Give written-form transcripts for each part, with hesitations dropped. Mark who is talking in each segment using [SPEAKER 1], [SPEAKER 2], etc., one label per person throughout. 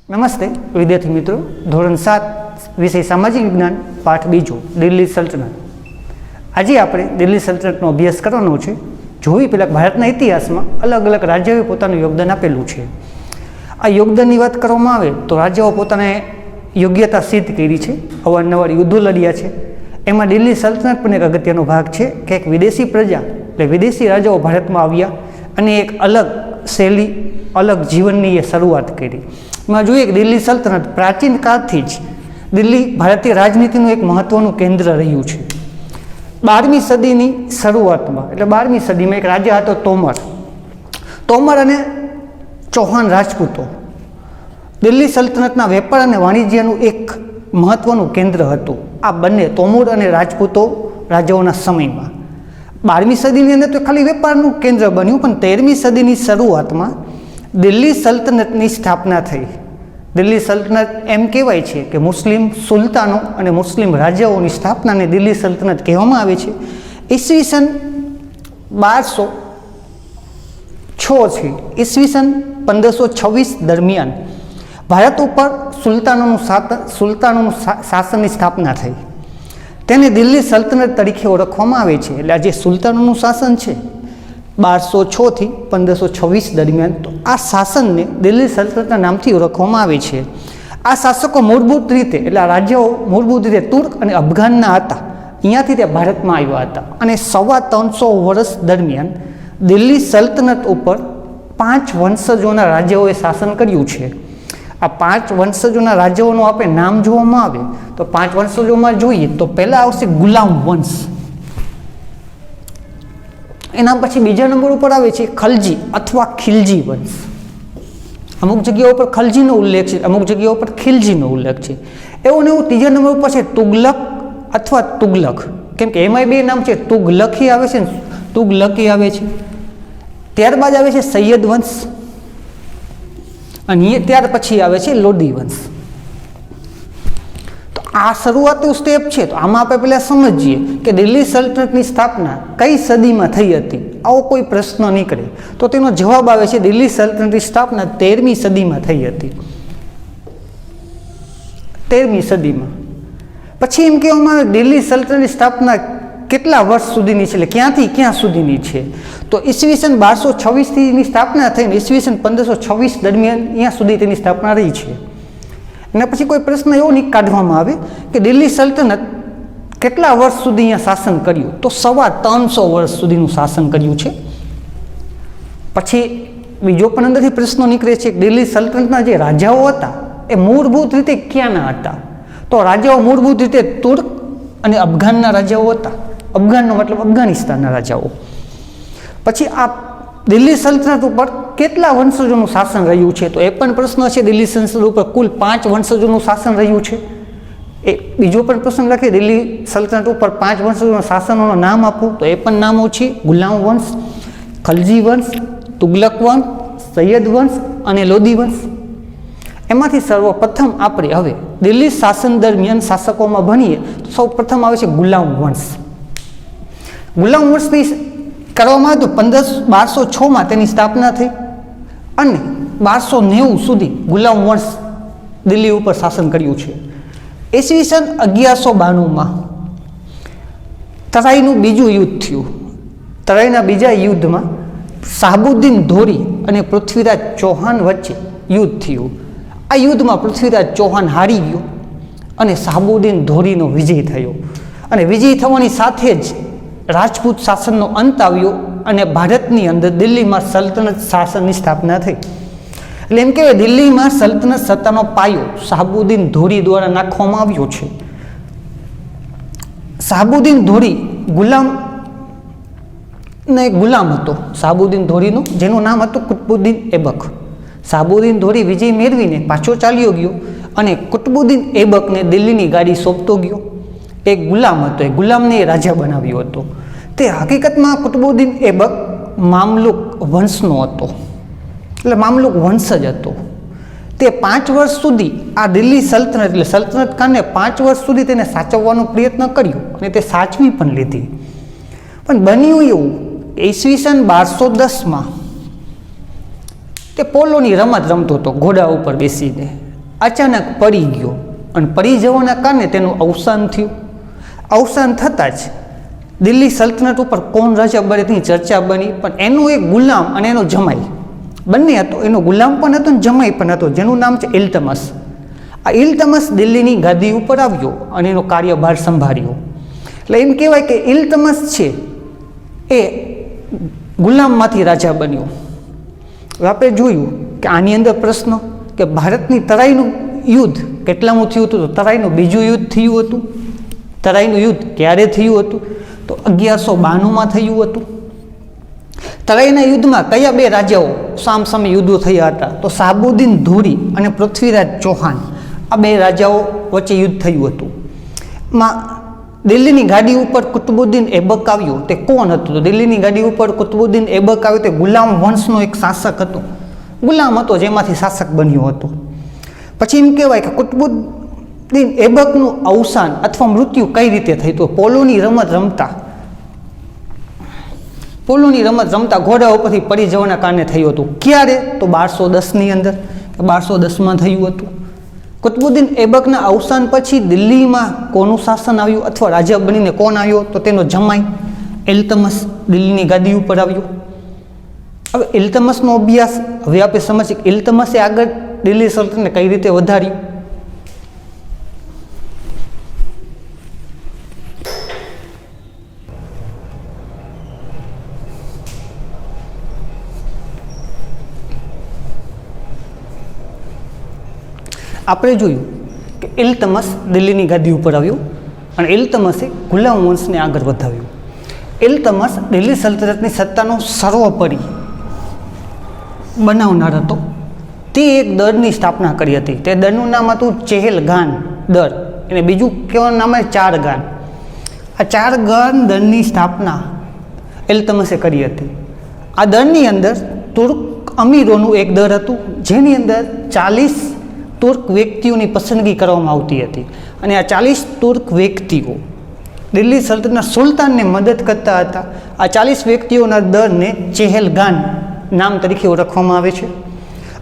[SPEAKER 1] નમસ્તે વિદ્યાર્થી મિત્રો, ધોરણ 7 વિષય સામાજિક વિજ્ઞાન પાઠ બીજો દિલ્હી સલ્તનત. આજે આપણે દિલ્હી સલ્તનતનો અભ્યાસ કરવાનો છે. જોવી પહેલાં ભારતના ઇતિહાસમાં અલગ અલગ રાજ્યોએ પોતાનું યોગદાન આપેલું છે. આ યોગદાનની વાત કરવામાં આવે તો રાજ્યોએ પોતાને યોગ્યતા સિદ્ધ કરી છે, અવારનવાર યુદ્ધો લડ્યા છે. એમાં દિલ્હી સલ્તનત પણ એક અગત્યનો ભાગ છે કે એક વિદેશી પ્રજા એટલે વિદેશી રાજાઓ ભારતમાં આવ્યા અને એક અલગ શૈલી, અલગ જીવનની એ શરૂઆત કરી. એમાં જોઈએ કે દિલ્હી સલ્તનત પ્રાચીન કાળથી જ દિલ્હી ભારતીય રાજનીતિનું એક મહત્ત્વનું કેન્દ્ર રહ્યું છે. 12મી સદીની શરૂઆતમાં એટલે 12મી સદીમાં એક રાજા હતો તોમર અને ચૌહાણ રાજપૂતો દિલ્હી સલ્તનતના વેપાર અને વાણિજ્યનું એક મહત્ત્વનું કેન્દ્ર હતું. આ બંને તોમર અને રાજપૂતો રાજાઓના સમયમાં 12મી સદીની અંદર તો ખાલી વેપારનું કેન્દ્ર બન્યું, પણ 13મી સદીની શરૂઆતમાં દિલ્હી સલ્તનતની સ્થાપના થઈ. દિલ્હી સલ્તનત એમ કહેવાય છે કે મુસ્લિમ સુલતાનો અને મુસ્લિમ રાજાઓની સ્થાપનાને દિલ્હી સલ્તનત કહેવામાં આવે છે. ઈસવીસન 1206 ઈસવીસન 1526 દરમિયાન ભારત ઉપર સુલતાનોનું શાસનની સ્થાપના થઈ. તેને દિલ્હી સલ્તનત તરીકે ઓળખવામાં આવે છે. એટલે આ જે સુલતાનોનું શાસન છે 1206 થી 1526 દરમિયાન, તો આ શાસનને દિલ્હી સલ્તનતના નામથી ઓળખવામાં આવે છે. આ શાસકો મૂળભૂત રીતે એટલે આ રાજ્યો મૂળભૂત રીતે તુર્ક અને અફઘાનના હતા. અહીંયાથી તે ભારતમાં આવ્યા હતા અને 350 વર્ષ દરમિયાન દિલ્હી સલ્તનત ઉપર 5 વંશજોના રાજાઓએ શાસન કર્યું છે. આ 5 વંશજોના રાજાઓનું આપણે નામ જોવામાં આવે તો 5 વંશજોમાં જોઈએ તો પહેલા આવશે ગુલામ વંશ. એના પછી બીજા નંબર ઉપર આવે છે ખલજી અથવા ખિલજી વંશ. અમુક જગ્યાઓ પર ખલજીનો ઉલ્લેખ છે, અમુક જગ્યાઓ પર ખિલજીનો ઉલ્લેખ છે. એવું ને એવું ત્રીજા નંબર ઉપર છે તુગલક અથવા તુગલક, કેમ કે એમાંય બે નામ છે, તુગલકી આવે છે ને તુગલકી આવે છે. ત્યારબાદ આવે છે સૈયદ વંશ અને ત્યાર પછી આવે છે લોદી વંશ. તો આ શરૂઆતનું સ્ટેપ છે. તો આમાં આપણે પહેલાં સમજીએ કે દિલ્હી સલ્તનતની સ્થાપના કઈ સદીમાં થઈ હતી. આવો કોઈ પ્રશ્ન નીકળે તો તેનો જવાબ આવે છે દિલ્હી સલ્તનતની સ્થાપના 13મી સદીમાં થઈ હતી. 13મી સદીમાં. પછી એમ કહેવામાં આવે દિલ્હી સલ્તનતની સ્થાપના કેટલા વર્ષ સુધીની છે, એટલે ક્યાંથી ક્યાં સુધીની છે. તો ઈસવીસન 1226 ની સ્થાપના થઈને ઈસવીસન 1526 દરમિયાન અહીંયા સુધી તેની સ્થાપના રહી છે. અને પછી કોઈ પ્રશ્ન એવો કાઢવામાં આવે કે દિલ્હી સલ્તનત કેટલા વર્ષ સુધી અહીંયા શાસન કર્યું, તો 350 વર્ષ સુધીનું શાસન કર્યું છે. પછી બીજો પણ અંદરથી પ્રશ્નો નીકળે છે કે દિલ્હી સલ્તનતના જે રાજાઓ હતા એ મૂળભૂત રીતે ક્યાંના હતા. તો રાજાઓ મૂળભૂત રીતે તુર્ક અને અફઘાનના રાજાઓ હતા. અફઘાનનો મતલબ અફઘાનિસ્તાનના રાજાઓ. પછી આ દિલ્હી સલ્તનત ઉપર કેટલા વંશજોનું શાસન રહ્યું છે, તો એ પણ પ્રશ્ન છે. દિલ્હી સલ્તનત ઉપર કુલ 5 વંશજોનું શાસન રહ્યું છે. એ બીજો પણ પ્રશ્ન લખે દિલ્હી સલ્તનત ઉપર 5 વંશજોના શાસનોનું નામ આપું, તો એ પણ નામો છે ગુલામ વંશ, ખલજી વંશ, તુગલક વંશ, સૈયદ વંશ અને લોદી વંશ. એમાંથી સર્વપ્રથમ આપણે હવે દિલ્હી શાસન દરમિયાન શાસકોમાં ભણીએ તો સૌ પ્રથમ આવે છે ગુલામ વંશ. ગુલામ વંશની કરવામાં આવે તો 1206માં તેની સ્થાપના થઈ અને 1290 સુધી ગુલામ વંશ દિલ્હી ઉપર શાસન કર્યું છે. ઈસવીસન 1192માં તરાઈનું બીજું યુદ્ધ થયું. તરાઈના બીજા યુદ્ધમાં શાહબુદ્દીન ધોરી અને પૃથ્વીરાજ ચૌહાણ વચ્ચે યુદ્ધ થયું. આ યુદ્ધમાં પૃથ્વીરાજ ચૌહાણ હારી ગયો અને શાહબુદ્દીન ધોરીનો વિજય થયો. અને વિજય થવાની સાથે જ રાજપૂત શાસનનો અંત આવ્યો અને ભારતની અંદર દિલ્હીમાં સલ્તનત શાસનની સ્થાપના થઈ. એટલે એમ કહેવાય દિલ્હીમાં સલ્તનત સત્તાનો પાયો શાહબુદ્દીન ધોરી દ્વારા નાખવામાં આવ્યો છે. શાહબુદ્દીન ધોરી ગુલામ હતો. શાહબુદ્દીન ધોરીનું જેનું નામ હતું કુતબુદ્દીન એબક. શાહબુદ્દીન ધોરી વિજય મેળવીને પાછો ચાલ્યો ગયો અને કુતબુદ્દીન એબકને દિલ્હીની ગાડી સોંપતો ગયો. એક ગુલામ હતો, એ ગુલામને રાજા બનાવ્યો હતો. તે હકીકતમાં કુતબુદ્દીન એબક મામલુક વંશનો હતો, એટલે મામલુક વંશ જ હતો. તે 5 વર્ષ સુધી આ દિલ્હી સલ્તનત એટલે સલ્તનત ખાનને 5 વર્ષ સુધી તેને સાચવવાનો પ્રયત્ન કર્યો અને તે સાચવી પણ લીધી. પણ બન્યું એવું ઈસવીસન 1210માં તે પોલોની રમત રમતો હતો ઘોડા ઉપર બેસીને. અચાનક પડી ગયો અને પડી જવાના કારણે તેનું અવસાન થયું. અવસાન થતાં જ દિલ્હી સલ્તનત ઉપર કોણ રાજા બને તેની ચર્ચા બની, પણ એનો એક ગુલામ અને એનો જમાઈ બંને હતો. એનો ગુલામ પણ હતો અને જમાઈ પણ હતો, જેનું નામ છે ઇલ્તમસ. આ ઇલ્તમસ દિલ્હીની ગાદી ઉપર આવ્યો અને એનો કાર્યભાર સંભાળ્યો. એટલે એમ કહેવાય કે ઇલ્તમસ છે એ ગુલામમાંથી રાજા બન્યો. હવે આપણે જોયું કે આની અંદર પ્રશ્ન કે ભારતની તરાઈનું યુદ્ધ કેટલામું થયું હતું? તો તરાઈનું બીજું યુદ્ધ થયું હતું. તરાઈનું યુદ્ધ ક્યારે થયું હતું? તો 1192માં થયું હતું. તરાઈના યુદ્ધમાં કયા બે રાજાઓ સામસામે યુદ્ધો થયા હતા? તો શાહબુદ્દીન ધુરી અને પૃથ્વીરાજ ચૌહાણ, આ બે રાજાઓ વચ્ચે યુદ્ધ થયું હતું. માં દિલ્હીની ગાદી ઉપર કુતુબુદ્દીન એબક આવ્યો, તે કોણ હતું? તો દિલ્હીની ગાદી ઉપર કુતુબુદ્દીન એબક આવ્યો તે ગુલામ વંશનો એક શાસક હતો. ગુલામ હતો જેમાંથી શાસક બન્યો હતો. પછી એમ કહેવાય કે કુતુબુદ્દીન એબકનું અવસાન અથવા મૃત્યુ કઈ રીતે થઈ? તો પોલોની રમત રમતા ઘોડા ઉપરથી પડી જવાના કારણે થયું હતું. ક્યારે? તો 1210ની અંદર, 1210માં થયું હતું. કુતુબુદ્દીન એબકના અવસાન પછી દિલ્હીમાં કોનું શાસન આવ્યું અથવા રાજા બનીને કોણ આવ્યો? તો તેનો જમાઈ ઇલ્તમસ દિલ્હીની ગાદી ઉપર આવ્યો. હવે ઇલ્તમસનો અભ્યાસ હવે આપણે સમજીએ કે ઇલ્તમસે આગળ દિલ્હી સલ્તનતને કઈ રીતે વધાર્યું. આપણે જોયું કે ઇલ્તમસ દિલ્હીની ગાદી ઉપર આવ્યો અને ઇલ્તમસે ગુલામ વંશને આગળ વધાવ્યો. ઇલ્તમસ દિલ્હી સલ્તનતની સત્તાનો સર્વોપરી બનાવનાર હતો. તે એક દળની સ્થાપના કરી હતી. તે દળનું નામ હતું ચેહલગાન દળ, અને બીજું કહેવાનું નામ ચારગાન. આ ચારગાન દળની સ્થાપના ઇલ્તમસે કરી હતી. આ દળની અંદર તુર્ક અમીરોનું એક દળ હતું, જેની અંદર 40 તુર્ક વ્યક્તિઓની પસંદગી કરવામાં આવતી હતી. અને આ 40 તુર્ક વ્યક્તિઓ દિલ્હી સલ્તનતના સુલતાનને મદદ કરતા હતા. આ 40 વ્યક્તિઓના દળને ચેહલગાન નામ તરીકે ઓળખવામાં આવે છે.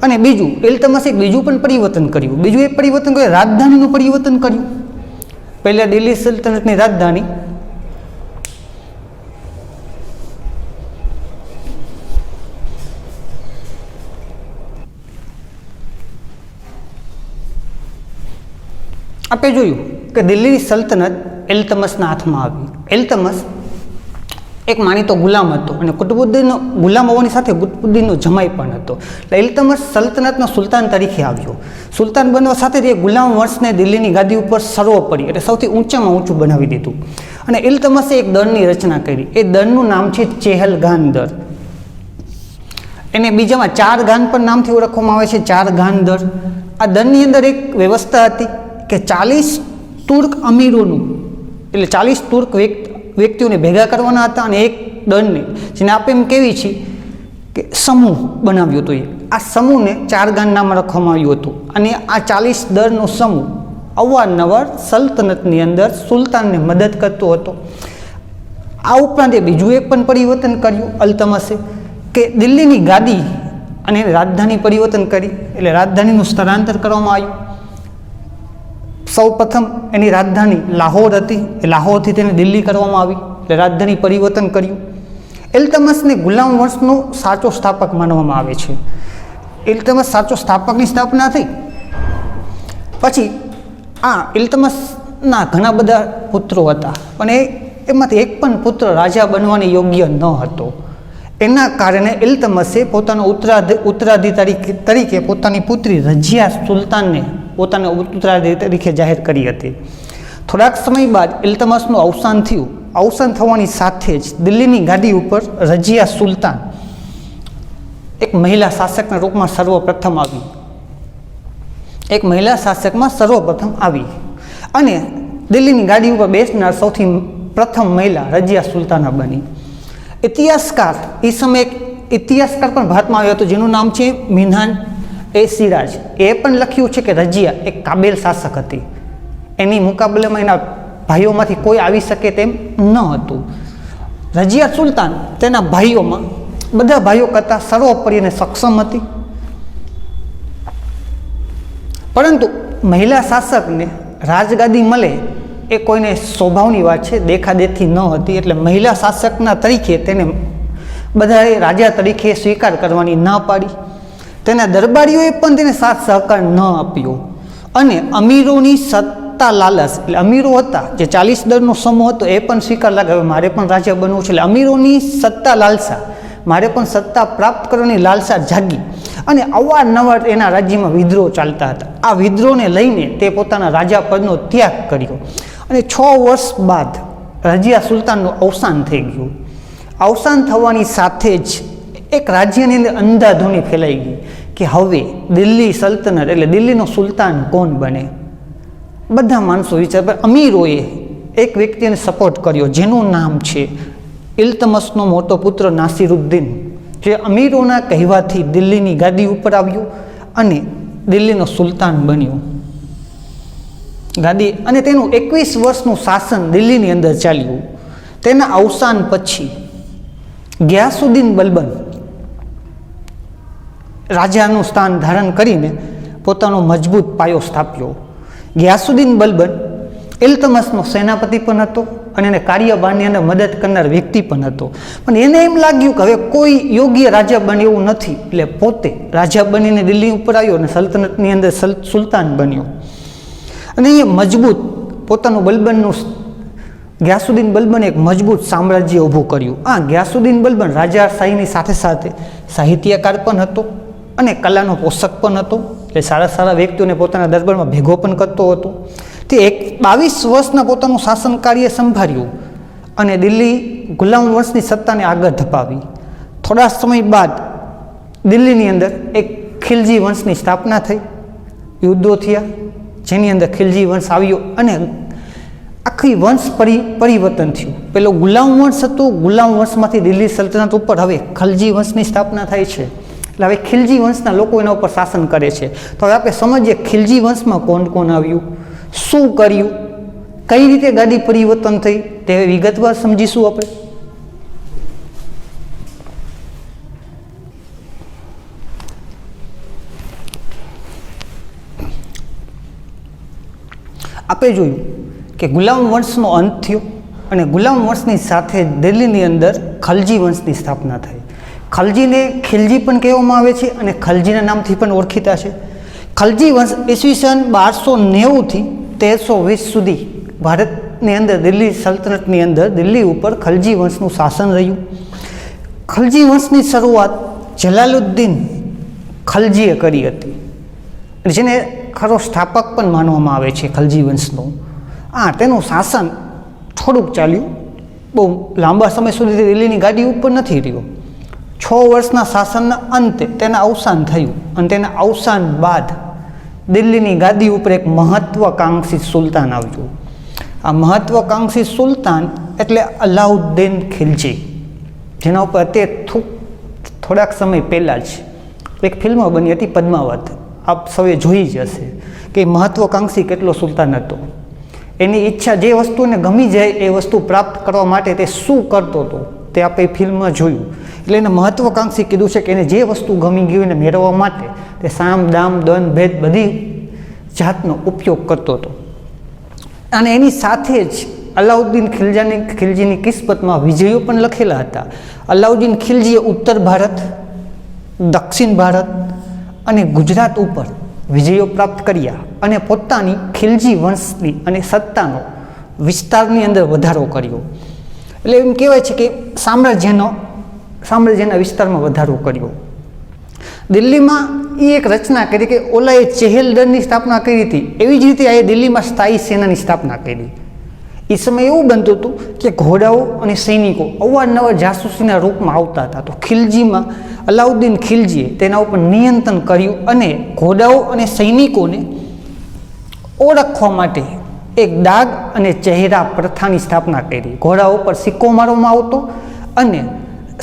[SPEAKER 1] અને બીજું ઇલ્તમસે એક બીજું પણ પરિવર્તન કર્યું. બીજું એક પરિવર્તન કર્યું, રાજધાનીનું પરિવર્તન કર્યું. પહેલાં દિલ્હી સલ્તનતની રાજધાની આપણે જોયું કે દિલ્હી સલ્તનત ઇલ્તમસના હાથમાં આવી. ઇલ્તમસ એક માનીતો ગુલામ હતો અને કુતુબુદ્દીનનો ગુલામ હોવાની સાથે કુતુબુદ્દીનનો જમાઈ પણ હતો. એટલે ઇલ્તમસ સલ્તનતનો સુલતાન તરીકે આવ્યો. સુલતાન બનવા સાથે તે ગુલામ વંશને દિલ્હીની ગાદી ઉપર સર્વોપરી એટલે સૌથી ઊંચામાં ઊંચું બનાવી દીધું. અને ઇલ્તમસે એક દળની રચના કરી. એ દળનું નામ છે ચેહલગાન દળ. એને બીજામાં ચારગાન પણ નામથી ઓળખવામાં આવે છે. ચારગાન દળ. આ દળની અંદર એક વ્યવસ્થા હતી કે 40 તુર્ક અમીરોનું એટલે 40 તુર્ક વ્યક્તિઓને ભેગા કરવાના હતા અને એક દળને, જેને આપણે એમ કહેવી છીએ કે સમૂહ બનાવ્યો હતો. આ સમૂહને ચારગાન નામ રાખવામાં આવ્યું હતું. અને આ 40 દળનો સમૂહ અવારનવાર સલ્તનતની અંદર સુલતાનને મદદ કરતો હતો. આ ઉપરાંત એ બીજું એક પણ પરિવર્તન કર્યું ઇલ્તમસે કે દિલ્હીની ગાદી અને રાજધાની પરિવર્તન કરી. એટલે રાજધાનીનું સ્થળાંતર કરવામાં આવ્યું. સૌ પ્રથમ એની રાજધાની લાહોર હતી, એ લાહોરથી તેને દિલ્હી કરવામાં આવી. એટલે રાજધાની પરિવર્તન કર્યું. ઇલ્તમસને ગુલામ વંશનો સાચો સ્થાપક માનવામાં આવે છે. ઇલ્તમસ સાચો સ્થાપકની સ્થાપના થઈ. પછી આ ઇલ્તમસના ઘણા બધા પુત્રો હતા, પણ એમાંથી એક પણ પુત્ર રાજા બનવાની યોગ્ય ન હતો. એના કારણે ઇલ્તમસે પોતાનો ઉત્તરાધિકારી તરીકે પોતાની પુત્રી રઝિયા સુલતાનને પોતાના ઉત્તરાધિકારી તરીકે જાહેર કરી હતી. થોડાક સમય બાદ ઇલ્તમસનું અવસાન થયું. અવસાન થવાની સાથે જ દિલ્હીની ગાદી ઉપર રઝિયા સુલતાન એક મહિલા શાસકના રૂપમાં સર્વપ્રથમ આવી. અને દિલ્હીની ગાદી ઉપર બેસનાર સૌથી પ્રથમ મહિલા રઝિયા સુલતાના બની. ઇતિહાસકાર એ સમયે એક ઇતિહાસકાર પણ ભારતમાં આવ્યો હતો, જેનું નામ છે મિનહાજ એ સિરાજ. એ પણ લખ્યું છે કે રઝિયા એક કાબેલ શાસક હતી. એની મુકાબલામાં એના ભાઈઓમાંથી કોઈ આવી શકે તેમ ન હતું. રઝિયા સુલતાન તેના ભાઈઓમાં બધા ભાઈઓ કરતાં સર્વોપરી અને સક્ષમ હતી. પરંતુ મહિલા શાસકને રાજગાદી મળે એ કોઈને સ્વભાવની વાત છે, દેખાદેખી ન હતી. એટલે મહિલા શાસકના તરીકે તેને બધાએ રાજા તરીકે સ્વીકાર કરવાની ના પાડી. તેના દરબારીઓએ પણ તેને સાથ સહકાર ન આપ્યો અને અમીરોની સત્તા લાલચ, એટલે અમીરો હતા જે 40 દળનો સમૂહ હતો એ પણ સ્વીકાર લાગે મારે પણ રાજા બનવું છે. એટલે અમીરોની સત્તા લાલસા, મારે પણ સત્તા પ્રાપ્ત કરવાની લાલસા જાગી અને અવારનવાર એના રાજ્યમાં વિદ્રોહ ચાલતા હતા. આ વિદ્રોહને લઈને તે પોતાના રાજા પદનો ત્યાગ કર્યો અને 6 વર્ષ બાદ રજિયા સુલતાનનું અવસાન થઈ ગયું. અવસાન થવાની સાથે જ એક રાજ્યની અંદર અંધાધૂની ફેલાઈ ગઈ કે હવે દિલ્હી સલ્તનત એટલે દિલ્હીનો સુલતાન કોણ બને. બધા માણસો વિચાર, અમીરોએ એક વ્યક્તિને સપોર્ટ કર્યો જેનું નામ છે ઇલ્તમસનો મોટો પુત્ર નાસિરુદ્દીન, જે અમીરોના કહેવાથી દિલ્હીની ગાદી ઉપર આવ્યો અને દિલ્હીનો સુલતાન બન્યો ગાદી. અને તેનું 21 વર્ષનું શાસન દિલ્હીની અંદર ચાલ્યું. તેના અવસાન પછી ગિયાસુદ્દીન બલબન રાજાનું સ્થાન ધારણ કરીને પોતાનો મજબૂત પાયો સ્થાપ્યો. ગિયાસુદ્દીન બલબન ઇલ્તમસનો સેનાપતિ પણ હતો અને એને કાર્યભારની અંદર મદદ કરનાર વ્યક્તિ પણ હતો. પણ એને એમ લાગ્યું કે હવે કોઈ યોગ્ય રાજા બને એવું નથી, એટલે પોતે રાજા બનીને દિલ્હી ઉપર આવ્યો અને સલ્તનતની અંદર સુલતાન બન્યો. અને એ મજબૂત પોતાનું બલબનનું ગિયાસુદ્દીન બલબને એક મજબૂત સામ્રાજ્ય ઊભું કર્યું. આ ગિયાસુદ્દીન બલબન રાજાશાહીની સાથે સાથે સાહિત્યકાર પણ હતો અને કલાનો પોષક પણ હતો. એટલે સારા સારા વ્યક્તિઓને પોતાના દરબારમાં ભેગો પણ કરતો હતો. તે 22 વર્ષના પોતાનું શાસન કાર્ય સંભાળ્યું અને દિલ્હી ગુલામ વંશની સત્તાને આગળ ધપાવી. થોડા સમય બાદ દિલ્હીની અંદર એક ખિલજી વંશની સ્થાપના થઈ, યુદ્ધો થયા જેની અંદર ખિલજી વંશ આવ્યો અને આખી વંશ પરિવર્તન થયું. પેલો ગુલામ વંશ હતો, ગુલામ વંશમાંથી દિલ્હી સલ્તનત ઉપર હવે ખલજી વંશની સ્થાપના થાય છે. એટલે હવે ખિલજી વંશના લોકો એના ઉપર શાસન કરે છે. તો હવે આપણે સમજીએ ખિલજી વંશમાં કોણ કોણ આવ્યું, શું કર્યું, કઈ રીતે ગાદી પરિવર્તન થઈ તે વિગતવાર સમજીશું આપણે. આપણે જોયું કે ગુલામ વંશનો અંત થયો અને ગુલામ વંશની સાથે દિલ્હીની અંદર ખલજી વંશની સ્થાપના થઈ. ખલજીને ખિલજી પણ કહેવામાં આવે છે અને ખલજીના નામથી પણ ઓળખીતા છે. ખલજી વંશ ઈસવીસન 1290થી 1320 સુધી ભારતની અંદર દિલ્હી સલ્તનતની અંદર દિલ્હી ઉપર ખલજી વંશનું શાસન રહ્યું. ખલજી વંશની શરૂઆત જલાલુદ્દીન ખલજીએ કરી હતી, જેને ખરો સ્થાપક પણ માનવામાં આવે છે ખલજી વંશનો. તેનું શાસન થોડુંક ચાલ્યું, બહુ લાંબા સમય સુધી દિલ્હીની ગાદી ઉપર નથી રહ્યો. 6 વર્ષના શાસનના અંતે તેના અવસાન થયું અને તેના અવસાન બાદ દિલ્હીની ગાદી ઉપર એક મહત્વાકાંક્ષી સુલતાન આવ્યું. આ મહત્વાકાંક્ષી સુલતાન એટલે અલાઉદ્દીન ખિલજી, જેના ઉપર અત્યારે થોડાક સમય પહેલાં જ એક ફિલ્મ બની હતી પદ્માવત, આપ સૌએ જોઈ જ હશે કે મહત્વાકાંક્ષી કેટલો સુલતાન હતો. એની ઈચ્છા જે વસ્તુને ગમી જાય એ વસ્તુ પ્રાપ્ત કરવા માટે તે શું કરતો હતો તે આપણે ફિલ્મમાં જોયું. એટલે એને મહત્વાકાંક્ષી કીધું છે કે એને જે વસ્તુ ગમી ગયું એને મેળવવા માટે તે સામ દામ દન ભેદ બધી જાતનો ઉપયોગ કરતો હતો. અને એની સાથે જ અલાઉદ્દીન ખિલજીની કિસ્મતમાં વિજયો પણ લખેલા હતા. અલાઉદ્દીન ખિલજીએ ઉત્તર ભારત, દક્ષિણ ભારત અને ગુજરાત ઉપર વિજયો પ્રાપ્ત કર્યા અને પોતાની ખિલજી વંશની અને સત્તાનો વિસ્તારની અંદર વધારો કર્યો. એટલે એમ કહેવાય છે કે સામ્રાજ્યના વિસ્તારમાં વધારો કર્યો. દિલ્હીમાં એ એક રચના કરી કે ઓલાએ ચહેલદળની સ્થાપના કરી હતી, એવી જ રીતે આ દિલ્હીમાં સ્થાયી સેનાની સ્થાપના કરી. એ સમયે એવું બનતું હતું કે ઘોડાઓ અને સૈનિકો અવારનવાર જાસૂસીના રૂપમાં આવતા હતા. તો ખિલજીમાં અલાઉદ્દીન ખિલજીએ તેના ઉપર નિયંત્રણ કર્યું અને ઘોડાઓ અને સૈનિકોને ઓળખવા માટે એક દાગ અને ચહેરા પ્રથાની સ્થાપના કરી. ઘોડા ઉપર સિક્કો મારવામાં આવતો અને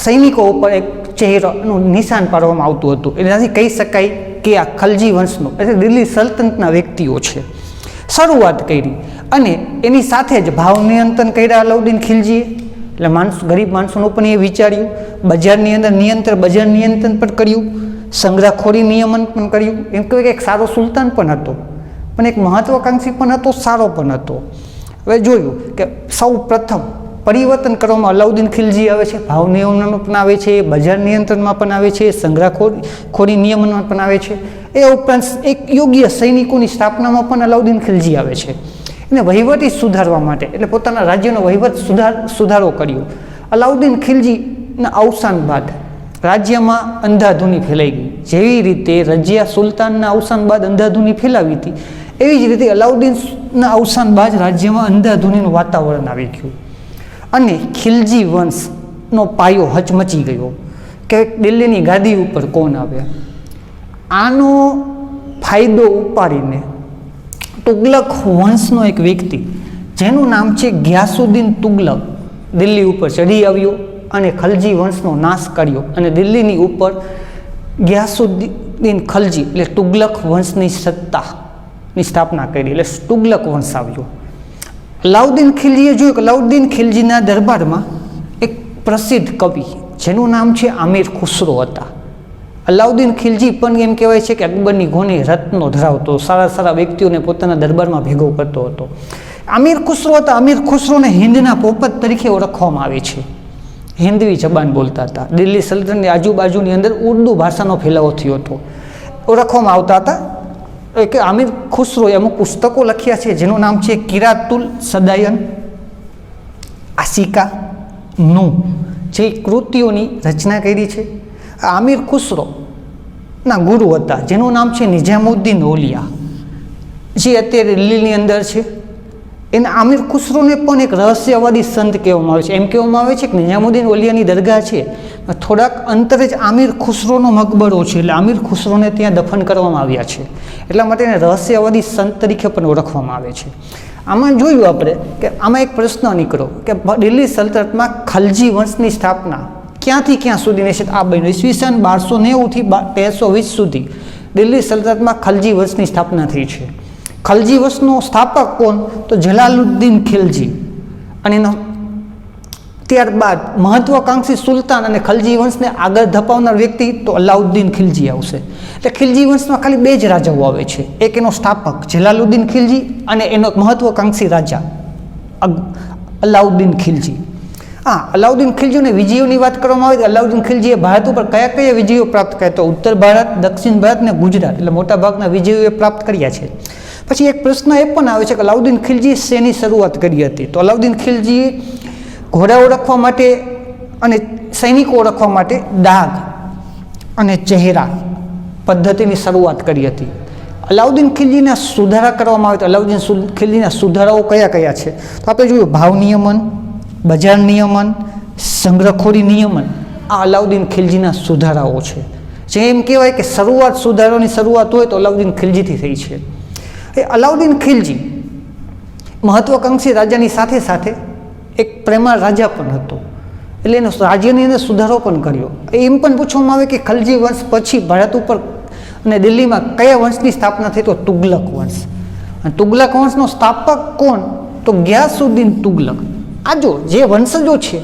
[SPEAKER 1] સૈનિકો ઉપર એક ચહેરાનું નિશાન પાડવામાં આવતું હતું. એનાથી કહી શકાય કે આ ખલજી વંશનો એટલે દિલ્હી સલ્તનતના વ્યક્તિઓ છે. શરૂઆત કરી અને એની સાથે જ ભાવ નિયંત્રણ કર્યા અલાઉદ્દીન ખિલજીએ. એટલે ગરીબ માણસોનું પણ એ વિચાર્યું. બજાર નિયંત્રણ પણ કર્યું. સંગ્રહખોરી નિયમન પણ કર્યું. એમ કહેવાય કે એક સારો સુલતાન પણ હતો, પણ એક મહત્વાકાંક્ષી પણ હતો, સારો પણ હતો. હવે જોયું કે સૌ પ્રથમ પરિવર્તન કરવામાં અલાઉદ્દીન ખિલજી આવે છે, ભાવ નિયમનમાં પણ આવે છે, બજાર નિયંત્રણમાં પણ આવે છે, સંગ્રહખોરી નિયમનમાં પણ આવે છે. એ ઉપરાંત એક યોગ્ય સૈનિકોની સ્થાપનામાં પણ અલાઉદ્દીન ખિલજી આવે છે. એને વહીવટી સુધારવા માટે એટલે પોતાના રાજ્યનો વહીવટ સુધારો કર્યો. અલાઉદ્દીન ખિલજીના અવસાન બાદ રાજ્યમાં અંધાધૂની ફેલાઈ ગઈ. જેવી રીતે રજિયા સુલતાનના અવસાન બાદ અંધાધૂની ફેલાવી હતી, એવી જ રીતે અલાઉદ્દીનના અવસાન બાદ રાજ્યમાં અંધાધૂનીનું વાતાવરણ આવી ગયું અને ખિલજી વંશનો પાયો હચમચી ગયો કે દિલ્હીની ગાદી ઉપર કોણ આવે. આનો ફાયદો ઉપાડીને તુગલક વંશનો એક વ્યક્તિ જેનું નામ છે ગિયાસુદ્દીન તુગલક દિલ્હી ઉપર ચઢી આવ્યો અને ખલજી વંશનો નાશ કર્યો અને દિલ્હીની ઉપર ગિયાસુદ્દીન ખલજી એટલે તુગલક વંશની સત્તાની સ્થાપના કરી, એટલે તુગલક વંશ આવ્યો. અલાઉદ્દીન ખિલજીએ જોયું કે અલાઉદ્દીન ખિલજીના દરબારમાં એક પ્રસિદ્ધ કવિ જેનું નામ છે આમિર ખુસરો હતા. અલાઉદ્દીન ખિલજી પણ એમ કહેવાય છે કે અકબરની ગોને રત્નો ધરાવતો, સારા સારા વ્યક્તિઓને પોતાના દરબારમાં ભેગો કરતો હતો. આમિર ખુસરો હતા. આમિર ખુસરોને હિન્દના પોપટ તરીકે ઓળખવામાં આવે છે. હિન્દવી જબાન બોલતા હતા. દિલ્હી સલ્તનતની આજુબાજુની અંદર ઉર્દુ ભાષાનો ફેલાવો થયો હતો, ઓળખવામાં આવતા હતા. કે આમિર ખુસરોએ અમુક પુસ્તકો લખ્યા છે જેનું નામ છે કિરાતુલ સદાયન, આસિકા, નૂ, જે કૃતિઓની રચના કરી છે. આમિર ખુસરોના ગુરુ હતા જેનું નામ છે નિઝામુદ્દીન ઓલિયા, જે અત્યારે દિલ્હીની અંદર છે. એના આમિર ખુસરોને પણ એક રહસ્યવાદી સંત કહેવામાં આવે છે. એમ કહેવામાં આવે છે કે નિઝામુદ્દીન ઓલિયાની દરગાહ છે, થોડાક અંતરે જ આમિર ખુસરોનો મકબરો છે, એટલે આમિર ખુસરોને ત્યાં દફન કરવામાં આવ્યા છે. એટલા માટે એને રહસ્યવાદી સંત તરીકે પણ ઓળખવામાં આવે છે. આમાં જોયું આપણે કે આમાં એક પ્રશ્ન નીકળ્યો કે દિલ્હી સલ્તનતમાં ખલજી વંશની સ્થાપના ક્યાંથી ક્યાં સુધીની છે. આ બન્યું ઈસવીસન 1290થી 1320 સુધી દિલ્હી સલ્તનતમાં ખલજી વંશની સ્થાપના થઈ છે. ખલજી વંશનો સ્થાપક કોણ? તો જલાલુદ્દીન ખિલજી. અને એનો ત્યારબાદ મહત્વાકાંક્ષી સુલતાન અને ખલજી વંશને આગળ ધપાવનાર વ્યક્તિ તો અલાઉદ્દીન ખિલજી આવશે. એટલે ખિલજી વંશમાં ખાલી બે જ રાજાઓ આવે છે, એક એનો સ્થાપક જલાલુદ્દીન ખિલજી અને એનો મહત્વાકાંક્ષી રાજા અલાઉદ્દીન ખિલજી. અલાઉદ્દીન ખિલજીને વિજયોની વાત કરવામાં આવે તો અલાઉદ્દીન ખિલજીએ ભારત ઉપર કયા કયા વિજયો પ્રાપ્ત કર્યા? તો ઉત્તર ભારત, દક્ષિણ ભારત અને ગુજરાત, એટલે મોટાભાગના વિજયોએ પ્રાપ્ત કર્યા છે. પછી એક પ્રશ્ન એ પણ આવે છે કે અલાઉદ્દીન ખિલજી શેની શરૂઆત કરી હતી? તો અલાઉદ્દીન ખિલજીએ ઘોડા ઓળખવા માટે અને સૈનિકો ઓળખવા માટે દાગ અને ચહેરા પદ્ધતિની શરૂઆત કરી હતી. અલાઉદ્દીન ખિલજીના સુધારા કરવામાં આવે તો અલાઉદ્દીન ખિલજીના સુધારાઓ કયા કયા છે? તો આપણે જોયું ભાવ નિયમન, બજાર નિયમન, સંગ્રહખોરી નિયમન. આ અલાઉદ્દીન ખિલજીના સુધારાઓ છે. જે એમ કહેવાય કે સુધારાની શરૂઆત હોય તો અલાઉદ્દીન ખિલજીથી થઈ છે. એ અલાઉદ્દીન ખિલજી મહત્વાકાંક્ષી રાજાની સાથે સાથે એક પ્રેમાળ રાજા પણ હતો, એટલે એનો રાજ્યની અંદર સુધારો પણ કર્યો. એમ પણ પૂછવામાં આવે કે ખલજી વંશ પછી ભારત ઉપર અને દિલ્હીમાં કયા વંશની સ્થાપના થઈ? તો તુગલક વંશ. અને તુગલક વંશનો સ્થાપક કોણ? તો ગિયાસુદ્દીન તુગલક. આ જો જે વંશજો છે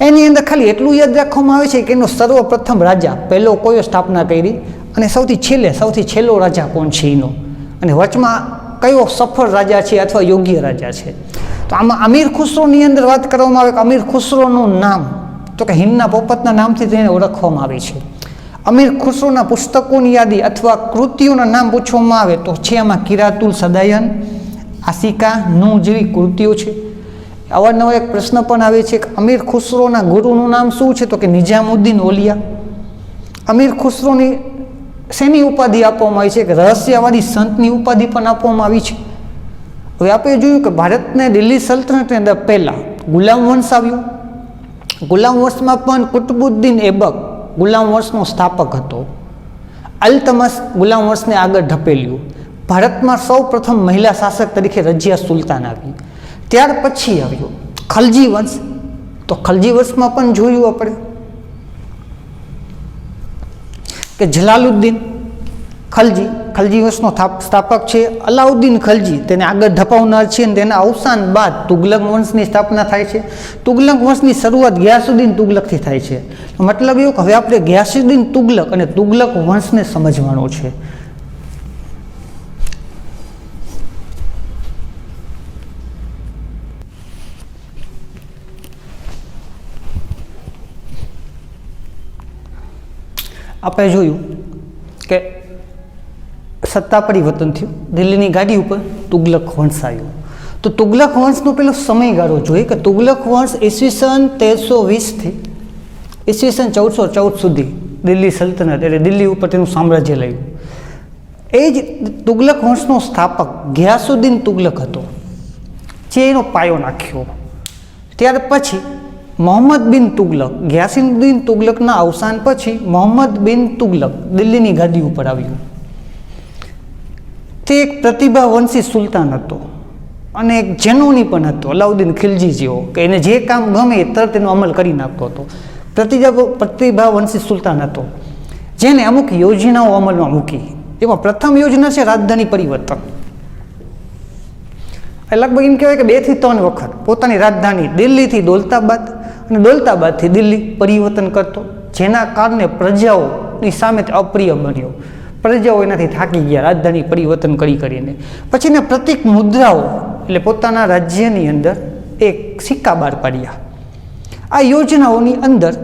[SPEAKER 1] એની અંદર ખાલી એટલું યાદ રાખવામાં આવે છે કે એનો સર્વપ્રથમ રાજા પહેલો કયો સ્થાપના કરી અને સૌથી છેલ્લો રાજા કોણ છે એનો, અને વચમાં કયો સફળ રાજા છે અથવા યોગ્ય રાજા છે. તો આમાં અમીર ખુસરોની અંદર વાત કરવામાં આવે કે અમીર ખુસરોનું નામ તો કે હિંદના પોપટના નામથી તેને ઓળખવામાં આવે છે. અમીર ખુસરોના પુસ્તકોની યાદી અથવા કૃતિઓના નામ પૂછવામાં આવે તો છે આમાં કિરાતુલ સદાયન, આસિકા, નૂ જેવી કૃતિઓ છે. અવારનવાર એક પ્રશ્ન પણ આવે છે કે અમીર ખુસરોના ગુરુનું નામ શું છે? તો કે નિઝામુદ્દીન ઓલિયા. અમીર ખુસરોની શેની ઉપાધિ આપવામાં આવી છે? કે રહસ્યવાદી સંતની ઉપાધિ પણ આપવામાં આવી છે. હવે આપણે જોયું કે ભારતને દિલ્હી સલ્તનતની અંદર પહેલાં ગુલામ વંશ આવ્યો. ગુલામ વંશમાં પણ કુતુબુદ્દીન એબક ગુલામ વંશનો સ્થાપક હતો. અલ્તમસ ગુલામ વંશને આગળ ઢપેલ્યું. ભારતમાં સૌ પ્રથમ મહિલા શાસક તરીકે રજિયા સુલતાન આવી. ત્યાર પછી આવ્યો ખલજી વંશ. તો ખલજી વંશમાં પણ જોયું આપણે કે જલાલુદ્દીન ખલજી ખલજી વંશનો સ્થાપક છે અલાઉદ્દીન ખલજી, તેને આગળ ધપાવનાર છે અને તેના અવસાન બાદ તુગલક વંશની સ્થાપના થાય છે. તુગલક વંશની શરૂઆત ગિયાસુદ્દીન તુગલકથી થાય છે. મતલબ એવું કે હવે આપણે ગિયાસુદ્દીન તુગલક અને તુગલક વંશને સમજવાનો છે. આપણે જોયું કે સત્તા પરિવર્તન થયું, દિલ્હીની ગાદી ઉપર તુગલક વંશ આવ્યો. તો તુગલક વંશનો પેલો સમયગાળો જોઈએ કે તુગલક વંશ ઈસવીસન 1320 ઈસવીસન 1414 સુધી દિલ્હી સલ્તનત એટલે દિલ્હી ઉપર તેનું સામ્રાજ્ય લાવ્યું. એ જ તુગલક વંશનો સ્થાપક ગિયાસુદ્દીન તુગલક હતો, જે એનો પાયો નાખ્યો. ત્યાર પછી મોહમ્મદ બિન તુગલક, ગિયાસુદ્દીન તુગલકના અવસાન પછી મોહમ્મદ બિન તુગલક દિલ્હીની ગાદી ઉપર આવ્યું. તે એક પ્રતિભાવંશી સુલતાન હતો અને એક જેનોની પણ હતો, અલાઉદ્દીન ખિલજી જેવો, કે એને જે કામ ગમે એ તરત એનો અમલ કરી નાખતો હતો. પ્રતિભાવંશી સુલતાન હતો, જેને અમુક યોજનાઓ અમલમાં મૂકી. એમાં પ્રથમ યોજના છે રાજધાની પરિવર્તન. લગભગ એમ કહેવાય કે 2 થી 3 વખત પોતાની રાજધાની દિલ્હીથી દૌલતાબાદ અને દૌલતાબાદથી દિલ્હી પરિવર્તન કરતો, જેના કારણે પ્રજાઓની સામે અપ્રિય બન્યો. પ્રજાઓ એનાથી થાકી ગયા રાજધાની પરિવર્તન કરીને. પછી એને પ્રતિક મુદ્રાઓ એટલે પોતાના રાજ્યની અંદર એક સિક્કા બહાર પાડ્યા. આ યોજનાઓની અંદર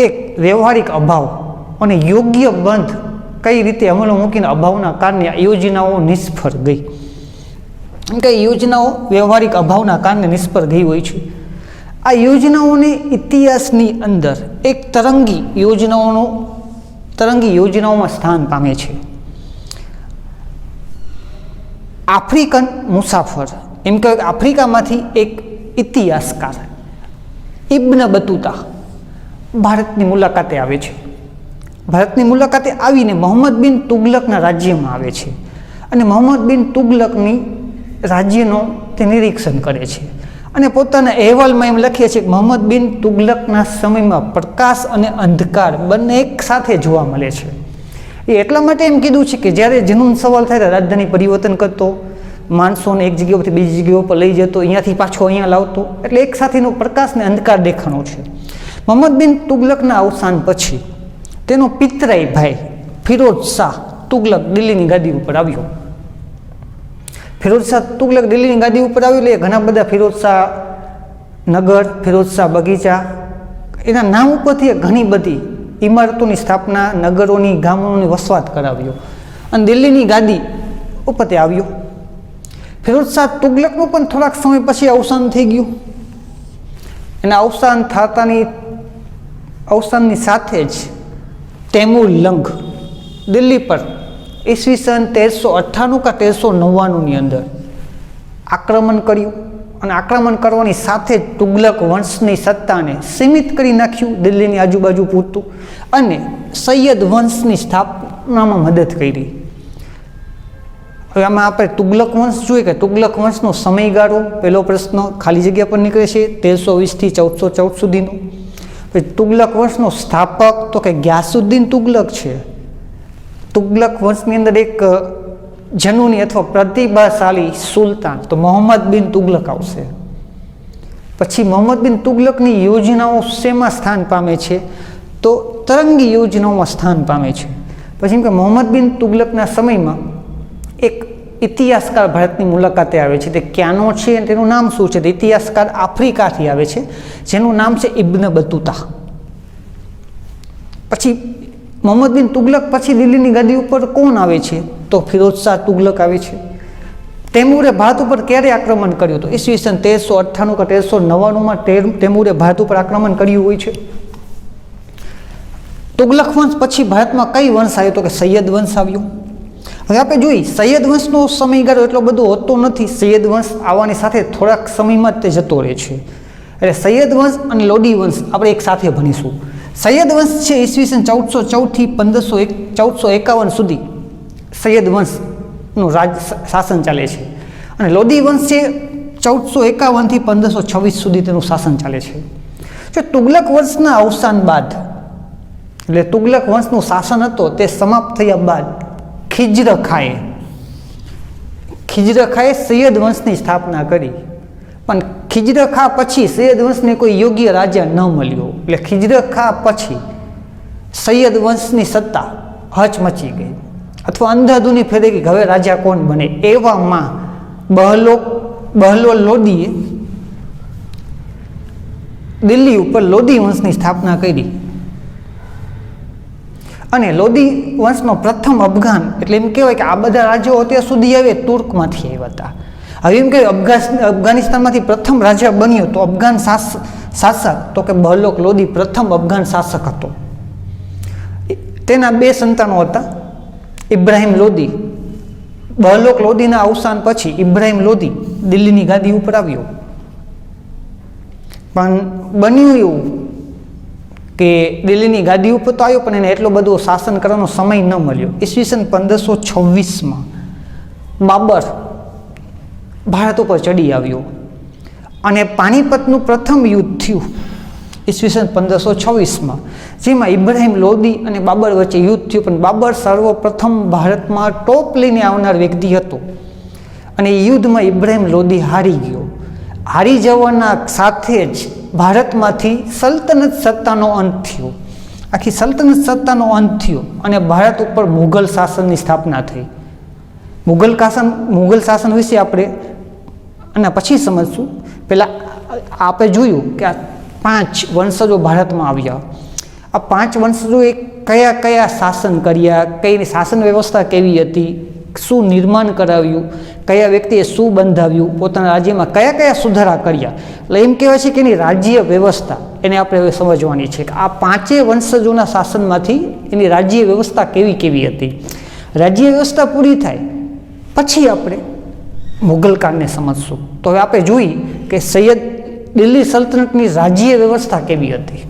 [SPEAKER 1] એક વ્યવહારિક અભાવ અને યોગ્ય બંધ કઈ રીતે અમલમાં મૂકીને અભાવના કારણે આ યોજનાઓ નિષ્ફળ ગઈ. કે યોજનાઓ વ્યવહારિક અભાવના કારણે નિષ્ફળ ગઈ હોય છે. આ યોજનાઓની ઇતિહાસની અંદર એક તરંગી યોજનાઓમાં સ્થાન પામે છે. આફ્રિકન મુસાફર, એમ કહેવાય કે આફ્રિકામાંથી એક ઇતિહાસકાર ઇબ્ન બતુતા ભારતની મુલાકાતે આવે છે. ભારતની મુલાકાતે આવીને મોહમ્મદ બિન તુગલકના રાજ્યમાં આવે છે અને મોહમ્મદ બિન તુગલકની રાજ્યનો તે નિરીક્ષણ કરે છે અને પોતાના અહેવાલમાં એમ લખે છે કે મોહમ્મદ બિન તુગલકના સમયમાં પ્રકાશ અને અંધકાર બંને એક સાથે જોવા મળે છે. એ એટલા માટે એમ કીધું છે કે જ્યારે જનૂન સવાલ થાય ત્યારે રાજધાની પરિવર્તન કરતો, માણસોને એક જગ્યા પરથી બીજી જગ્યા પર લઈ જતો, અહીંયાથી પાછો અહીંયા લાવતો, એટલે એક સાથેનો પ્રકાશ ને અંધકાર દેખાણો છે. મોહમ્મદ બિન તુગલકના અવસાન પછી તેનો પિતરાઈ ભાઈ ફિરોઝ શાહ તુગલક દિલ્હીની ગાદી ઉપર આવ્યો. ફિરોઝ શાહ તુગલક દિલ્હીની ગાદી ઉપર આવ્યો એટલે ઘણા બધા ફિરોઝ શાહ નગર, ફિરોઝ શાહ બગીચા, એના નામ ઉપરથી ઘણી બધી ઇમારતોની સ્થાપના, નગરોની, ગામોની વસવાટ કરાવ્યો અને દિલ્હીની ગાદી ઉપર તે આવ્યો. ફિરોઝ શાહ તુગલકનું પણ થોડાક સમય પછી અવસાન થઈ ગયું. એના અવસાનની સાથે જ તૈમુર લંગ દિલ્હી પર ઈસવીસન 1398 કે 1399ની અંદર આક્રમણ કર્યું અને આક્રમણ કરવાની સાથે જ તુગલક વંશની સત્તાને સીમિત કરી નાખ્યું દિલ્હીની આજુબાજુ પૂરતું અને સૈયદ વંશની સ્થાપનામાં મદદ કરી. હવે આમાં આપણે તુગલક વંશ જોઈએ કે તુગલક વંશનો સમયગાળો, પહેલો પ્રશ્ન ખાલી જગ્યા પર નીકળે છે 1320 થી 1414 સુધીનો. પછી તુગલક વંશનો સ્થાપક તો કે ગિયાસુદ્દીન તુગલક છે. તુગલક વંશની અંદર એક જનૂની અથવા પ્રતિભાશાળી સુલતાન તો મોહમ્મદ બિન તુગલક આવશે. પછી મોહમ્મદ બિન તુગલકની યોજનાઓ શેમાં સ્થાન પામે છે તો તરંગી યોજનાઓમાં સ્થાન પામે છે. પછી એમ કે મોહમ્મદ બિન તુગલકના સમયમાં એક ઇતિહાસકાર ભારતની મુલાકાતે આવે છે. તે ક્યાંનો છે અને તેનું નામ શું છે? તે ઇતિહાસકાર આફ્રિકાથી આવે છે, જેનું નામ છે ઇબ્ન બતુતા. પછી મોહમ્મદ બિન તુગલક પછી દિલ્હીની ગાદી ઉપર કોણ આવે છે તો ફિરોઝ શાહ તુગલક આવે છે. તૈમુરે ભારત ઉપર ક્યારે આક્રમણ કર્યું તો ઈસવીસન 1398 કે 1399માં તૈમુરે ભારત ઉપર આક્રમણ કર્યું હોય છે. તુગલક વંશ પછી ભારતમાં કઈ વંશ આવ્યો તો કે સૈયદ વંશ આવ્યો. હવે આપણે જોઈએ સૈયદ વંશનો સમયગાળો એટલો બધો હોતો નથી. સૈયદ વંશ આવવાની સાથે થોડાક સમયમાં જ તે જતો રહે છે. એટલે સૈયદ વંશ અને લોડી વંશ આપણે એક સાથે ભણીશું. સૈયદ વંશ છે ઈસવીસન 1414 થી 1451 સુધી સૈયદ વંશનું શાસન ચાલે છે અને લોડી વંશ છે 1451 થી 1526 સુધી તેનું શાસન ચાલે છે. જો તુગલક વંશના અવસાન બાદ એટલે તુગલક વંશનું શાસન હતો તે સમાપ્ત થયા બાદ ખિજ્ર ખાએ સૈયદ વંશની સ્થાપના કરી, પણ ખિજ્ર ખા પછી સૈયદ વંશને કોઈ યોગ્ય રાજા ન મળ્યો, એટલે ખિજ્ર ખા પછી સૈયદ વંશની સત્તા હચમચી ગઈ અથવા અંધાધૂની ફેરવી ગઈ. હવે રાજા કોણ બને? એવામાં બહલોલ લોદીએ દિલ્હી ઉપર લોદી વંશની સ્થાપના કરી અને લોદી વંશનો પ્રથમ અફઘાન, એટલે એમ કહેવાય કે આ બધા રાજ્યો અત્યાર સુધી આવે તુર્કમાંથી આવ્યા હતા. હવે એમ કે અફઘાનિસ્તાનમાંથી પ્રથમ રાજા બન્યો તો અફઘાન શાસક તો કે બહલોક લોદી પ્રથમ અફઘાન શાસક હતો. તેના 2 સંતાનો હતા, ઇબ્રાહિમ લોદી. બહલોક લોદીના અવસાન પછી ઇબ્રાહિમ લોદી દિલ્હીની ગાદી ઉપર આવ્યો, પણ બન્યું એવું કે દિલ્હીની ગાદી ઉપર તો આવ્યો પણ એને એટલો બધો શાસન કરવાનો સમય ન મળ્યો. ઈસવીસન 1526માં બાબર ભારત ઉપર ચડી આવ્યો અને પાણીપતનું પ્રથમ યુદ્ધ થયું ઈસવીસન 1526માં, જેમાં ઇબ્રાહિમ લોદી અને બાબર વચ્ચે યુદ્ધ થયું. પણ બાબર સર્વપ્રથમ ભારતમાં ટોપ લઈને આવનાર વ્યક્તિ હતો અને એ યુદ્ધમાં ઇબ્રાહિમ લોદી હારી ગયો. હારી જવાના સાથે જ ભારતમાંથી સલ્તનત સત્તાનો અંત થયો. આખી સલ્તનત સત્તાનો અંત થયો અને ભારત ઉપર મુઘલ શાસનની સ્થાપના થઈ. મુઘલ શાસન વિશે આપણે અને પછી સમજશું. પહેલાં આપણે જોયું કે આ 5 વંશજો ભારતમાં આવ્યા. આ 5 વંશજોએ કયા કયા શાસન કર્યા, કઈ શાસન વ્યવસ્થા કેવી હતી, શું નિર્માણ કરાવ્યું, કયા વ્યક્તિએ શું બંધાવ્યું, પોતાના રાજ્યમાં કયા કયા સુધારા કર્યા. એટલે એમ કહેવાય છે કે એની રાજ્ય વ્યવસ્થા એને આપણે હવે સમજવાની છે કે આ 5 વંશજોના શાસનમાંથી એની રાજ્ય વ્યવસ્થા કેવી કેવી હતી. રાજ્ય વ્યવસ્થા પૂરી થાય પછી આપણે મુઘલ કાળને સમજશું. તો હવે આપણે જોઈએ કે દિલ્હી સલ્તનતની રાજ્ય વ્યવસ્થા કેવી હતી.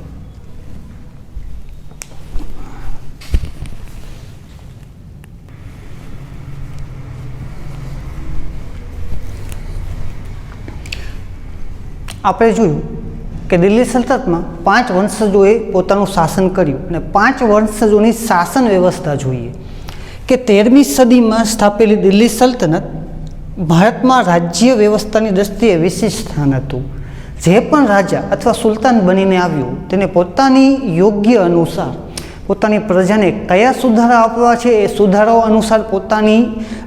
[SPEAKER 1] આપણે જોયું કે દિલ્હી સલ્તનતમાં 5 વંશજોએ પોતાનું શાસન કર્યું અને 5 વંશજોની શાસન વ્યવસ્થા જોઈએ કે 13મી સદીમાં સ્થાપેલી દિલ્હી સલ્તનત ભારતમાં રાજ્ય વ્યવસ્થાની દ્રષ્ટિએ વિશિષ્ટ સ્થાન હતું. જે પણ રાજા અથવા સુલતાન બનીને આવ્યો તેને પોતાની યોગ્ય અનુસાર પોતાની પ્રજાને કયા સુધારા આપવા છે એ સુધારાઓ અનુસાર પોતાની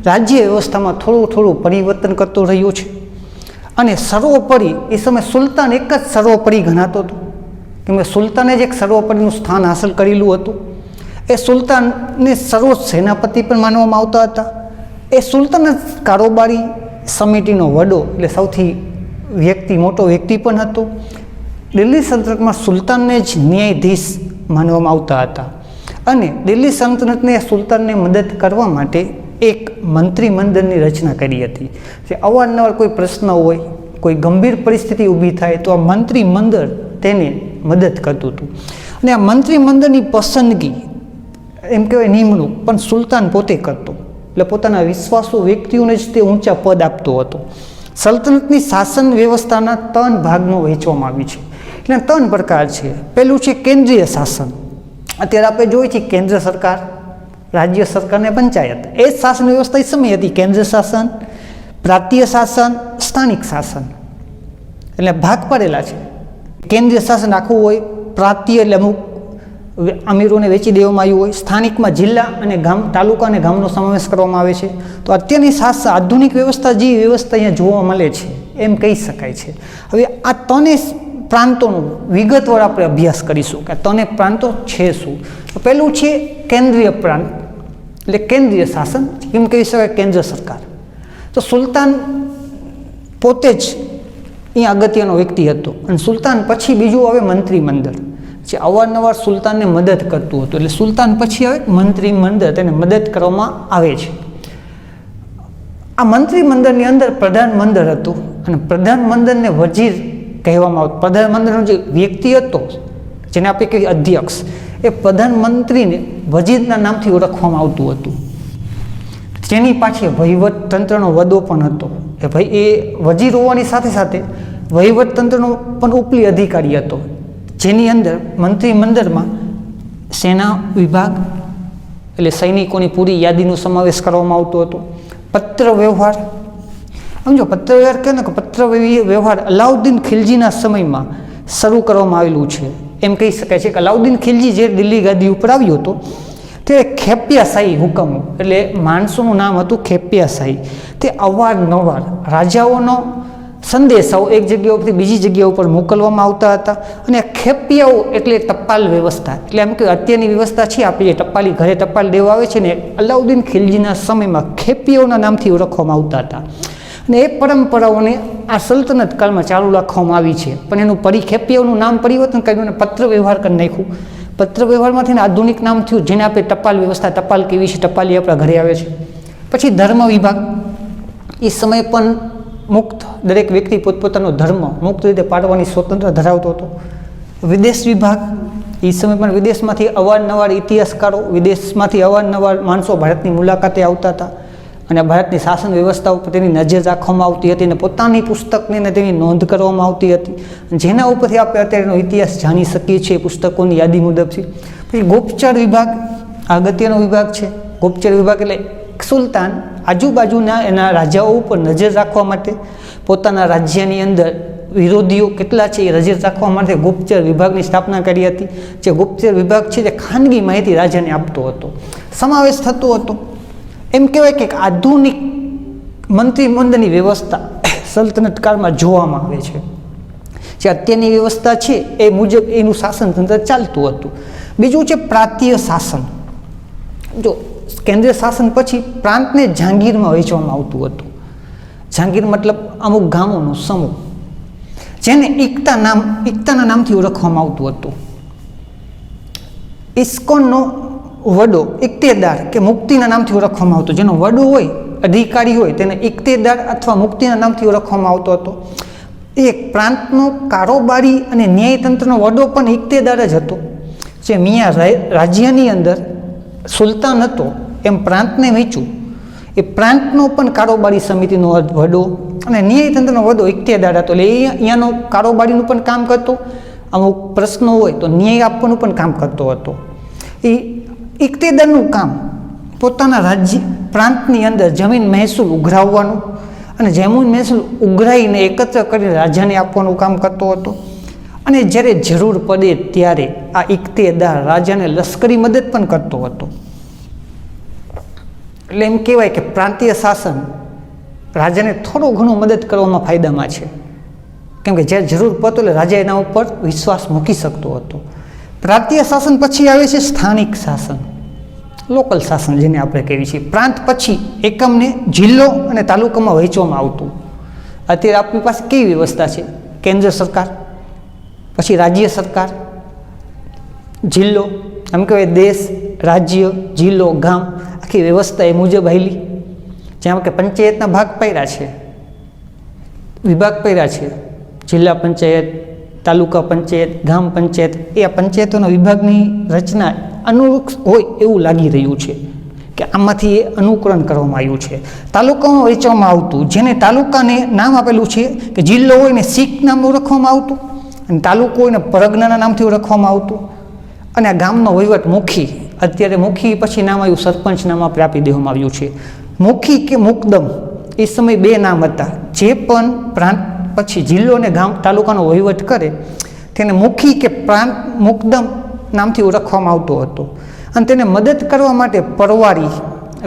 [SPEAKER 1] રાજ્ય વ્યવસ્થામાં થોડું થોડું પરિવર્તન કરતો રહ્યો છે. અને સર્વોપરી એ સમય સુલતાન એક જ સર્વોપરી ગણાતો હતો, કેમ કે સુલતાને જ એક સર્વોપરીનું સ્થાન હાંસલ કરેલું હતું. એ સુલતાનને સર્વોચ્ચ સેનાપતિ પણ માનવામાં આવતા હતા. એ સુલતાન જ કારોબારી સમિતિનો વડો એટલે સૌથી મોટો વ્યક્તિ પણ હતો. દિલ્હી સલ્તનતમાં સુલતાનને જ ન્યાયાધીશ માનવામાં આવતા હતા અને દિલ્હી સલ્તનતને સુલતાનને મદદ કરવા માટે એક મંત્રીમંડળની રચના કરી હતી. જે અવારનવાર કોઈ પ્રશ્ન હોય, કોઈ ગંભીર પરિસ્થિતિ ઊભી થાય તો આ મંત્રીમંડળ તેને મદદ કરતું હતું. અને આ મંત્રીમંડળની પસંદગી એમ કહેવાય નિમણૂક પણ સુલતાન પોતે કરતો, એટલે પોતાના વિશ્વાસુ વ્યક્તિઓને જ તે ઊંચા પદ આપતો હતો. સલ્તનતની શાસન વ્યવસ્થાના 3 ભાગમાં વહેંચવામાં આવી છે. એટલે 3 પ્રકાર છે. પહેલું છે કેન્દ્રીય શાસન. અત્યારે આપણે જોઈએ છીએ કેન્દ્ર સરકાર, રાજ્ય સરકાર અને પંચાયત. એ જ શાસન વ્યવસ્થા એ સમય હતી. કેન્દ્ર શાસન, પ્રાંતીય શાસન, સ્થાનિક શાસન, એટલે ભાગ પડેલા છે. કેન્દ્રીય શાસન આખું હોય, પ્રાંતીય એટલે અમુક અમીરોને વેચી દેવામાં આવ્યું હોય, સ્થાનિકમાં જિલ્લા અને ગામ, તાલુકા અને ગામનો સમાવેશ કરવામાં આવે છે. તો અત્યારની આધુનિક વ્યવસ્થા જે વ્યવસ્થા અહીંયા જોવા મળે છે એમ કહી શકાય છે. હવે આ 3 પ્રાંતોનો વિગતવાર આપણે અભ્યાસ કરીશું કે 3 પ્રાંતો છે શું. તો પહેલું છે કેન્દ્રીય પ્રાંત એટલે કેન્દ્રીય શાસન, એમ કહી શકાય કેન્દ્ર સરકાર. તો સુલતાન પોતે જ અહીંયા અગત્યનો વ્યક્તિ હતો અને સુલતાન પછી બીજું આવે મંત્રીમંડળ જે અવારનવાર સુલતાનને મદદ કરતું હતું. એટલે સુલતાન પછી આવે મંત્રીમંડળ, તેને મદદ કરવામાં આવે છે. આ મંત્રીમંડળની અંદર પ્રધાનમંડળ હતું અને પ્રધાનમંડળને વજીર કહેવામાં આવતું. પ્રધાનમંત્રીનો જે વ્યક્તિ હતો જેને આપણે કહીએ અધ્યક્ષ, એ પ્રધાનમંત્રીને વજીરના નામથી ઓળખવામાં આવતું હતું. જેની પાછળ વહીવટ તંત્રનો વડો પણ હતો. એ વજીર હોવાની સાથે સાથે વહીવટ તંત્રનો પણ ઉપલી અધિકારી હતો, જેની અંદર મંત્રીમંડળમાં સેના વિભાગ, એટલે સૈનિકોની પૂરી યાદીનો સમાવેશ કરવામાં આવતો હતો. પત્ર વ્યવહાર, સમજો પત્ર વ્યવહાર કહે ને કે પત્ર વ્યવહાર અલાઉદ્દીન ખિલજીના સમયમાં શરૂ કરવામાં આવેલું છે. એમ કહી શકાય છે કે અલાઉદ્દીન ખિલજી જે દિલ્હી ગાદી ઉપર આવ્યો હતો તે ખેપિયાશાહી હુકમો, એટલે માણસોનું નામ હતું ખેપિયાશાહી. તે અવારનવાર રાજાઓનો સંદેશાઓ એક જગ્યા ઉપરથી બીજી જગ્યા ઉપર મોકલવામાં આવતા હતા. અને ખેપિયાઓ એટલે ટપાલ વ્યવસ્થા, એટલે એમ કે અત્યારની વ્યવસ્થા છે આપણે જે ટપાલી ઘરે ટપાલ દેવા આવે છે ને, અલાઉદ્દીન ખિલજીના સમયમાં ખેપિયાઓના નામથી ઓળખવામાં આવતા હતા. અને એ પરંપરાઓને આ સલ્તનત કાળમાં ચાલુ રાખવામાં આવી છે. પણ એનું ખેપિયાઓનું નામ પરિવર્તન કર્યું અને પત્ર વ્યવહાર કરી નાખ્યું. પત્ર વ્યવહારમાંથી આધુનિક નામ થયું જેને આપણે ટપાલ વ્યવસ્થા, ટપાલ કેવી છે, ટપાલી આપણા ઘરે આવે છે. પછી ધર્મ વિભાગ, એ સમયે પણ મુક્ત, દરેક વ્યક્તિ પોતપોતાનો ધર્મ મુક્ત રીતે પાડવાની સ્વતંત્ર ધરાવતો હતો. વિદેશ વિભાગ, એ સમય પણ વિદેશમાંથી અવારનવાર ઇતિહાસકારો, વિદેશમાંથી અવારનવાર માણસો ભારતની મુલાકાતે આવતા હતા અને ભારતની શાસન વ્યવસ્થા ઉપર તેની નજર રાખવામાં આવતી હતી અને પોતાની પુસ્તકની અને તેની નોંધ કરવામાં આવતી હતી, જેના ઉપરથી આપણે અત્યારેનો ઇતિહાસ જાણી શકીએ છીએ પુસ્તકોની યાદી મુજબથી. પછી ગુપ્તચર વિભાગ, અગત્યનો વિભાગ છે. ગુપ્તચર વિભાગ એટલે સુલતાન આજુબાજુના એના રાજાઓ ઉપર નજર રાખવા માટે, પોતાના રાજ્યની અંદર વિરોધીઓ કેટલા છે એ નજર રાખવા માટે ગુપ્તચર વિભાગની સ્થાપના કરી હતી. જે ગુપ્તચર વિભાગ છે તે ખાનગી માહિતી રાજાને આપતો હતો, સમાવેશ થતો હતો. એમ કહેવાય કે આધુનિક મંત્રીમંડળની વ્યવસ્થા સલ્તનત કાળમાં જોવામાં આવે છે. જે અત્યારની વ્યવસ્થા છે એ મુજબ એનું શાસન તંત્ર ચાલતું હતું. બીજું છે પ્રાંતીય શાસન. જો કેન્દ્રીય શાસન પછી પ્રાંતને જાગીરમાં વહેંચવામાં આવતું હતું. જાગીર મતલબ અમુક ગામોનો સમૂહ, જેને એકતાના નામથી ઓળખવામાં આવતું હતું. ઇસ્કોનનો વડો ઇક્તેદાર કે મુક્તિના નામથી ઓળખવામાં આવતો, જેનો વડો હોય, અધિકારી હોય, તેને ઇક્તેદાર અથવા મુક્તિના નામથી ઓળખવામાં આવતો હતો. એક પ્રાંતનો કારોબારી અને ન્યાયતંત્રનો વડો પણ ઇક્તેદાર જ હતો. જે મિયા રાજ્યની અંદર સુલતાન હતો એમ પ્રાંતને વહેંચ્યું, એ પ્રાંતનો પણ કારોબારી સમિતિનો વડો અને ન્યાયતંત્રનો વડો ઇક્તેદાર હતો. એટલે એ અહીંયાનો કારોબારીનું પણ કામ કરતો, અમુક પ્રશ્નો હોય તો ન્યાય આપવાનું પણ કામ કરતો હતો. એ ઇક્તેદારનું કામ પોતાના રાજ્ય પ્રાંતની અંદર જમીન મહેસૂલ ઉઘરાવવાનું અને જમીન મહેસૂલ ઉઘરાઈને એકત્ર કરીને રાજાને આપવાનું કામ કરતો હતો. અને જ્યારે જરૂર પડે ત્યારે આ ઇક્તેદાર રાજાને લશ્કરી મદદ પણ કરતો હતો. એટલે એમ કહેવાય કે પ્રાંતીય શાસન રાજાને થોડું ઘણું મદદ કરવામાં ફાયદામાં છે, કેમ કે જ્યારે જરૂર પડતો એટલે રાજા એના ઉપર વિશ્વાસ મૂકી શકતો હતો. પ્રાંતીય શાસન પછી આવે છે સ્થાનિક શાસન, લોકલ શાસન જેને આપણે કહીએ છીએ. પ્રાંત પછી એકમને જિલ્લો અને તાલુકામાં વહેંચવામાં આવતું. અત્યારે આપણી પાસે કેવી વ્યવસ્થા છે? કેન્દ્ર સરકાર, પછી રાજ્ય સરકાર, જિલ્લો, એમ કહેવાય દેશ, રાજ્ય, જિલ્લો, ગામ, આખી વ્યવસ્થા એ મુજબ આવેલી. જેમ કે પંચાયતના ભાગ પાડ્યા છે, વિભાગ પાડ્યા છે, જિલ્લા પંચાયત, તાલુકા પંચાયત, ગામ પંચાયત. એ આ પંચાયતોના વિભાગની રચના અનુરૂપ હોય એવું લાગી રહ્યું છે કે આમાંથી એ અનુકરણ કરવામાં આવ્યું છે. તાલુકામાં વહેંચવામાં આવતું, જેને તાલુકાને નામ આપેલું છે કે જિલ્લો હોય ને શીખ નામ ઓળખવામાં આવતું, અને તાલુકો હોય ને પરગણાના નામથી ઓળખવામાં આવતું. અને આ ગામનો વહીવટ મુખી, અત્યારે મુખી પછી નામ આવ્યું સરપંચ નામ આપણે આપી દેવામાં આવ્યું છે. મુખી કે મુકદમ એ સમયે બે નામ હતા. જે પણ પ્રાંત પછી જિલ્લો અને ગામ તાલુકાનો વહીવટ કરે તેને મુખી કે પ્રાંત મુકદમ નામથી ઓળખવામાં આવતો હતો. અને તેને મદદ કરવા માટે પરવારી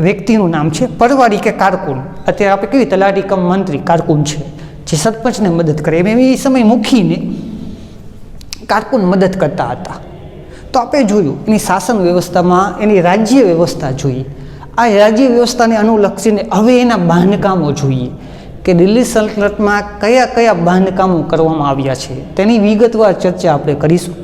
[SPEAKER 1] વ્યક્તિનું નામ છે, પરવારી કે કારકુન. અત્યારે આપણે કેવી તલાટી કમ મંત્રી કારકુન છે, જે સરપંચને મદદ કરે. એમ એ સમય મુખીને કારકુન મદદ કરતા હતા. તો આપણે જોયું એની શાસન વ્યવસ્થામાં એની રાજ્ય વ્યવસ્થા જોઈએ. આ રાજ્ય વ્યવસ્થાને અનુલક્ષીને હવે એના બાંધકામો જોઈએ કે દિલ્હી સલ્તનતમાં કયા કયા બાંધકામો કરવામાં આવ્યા છે. તેની વિગતવાર ચર્ચા આપણે કરીશું.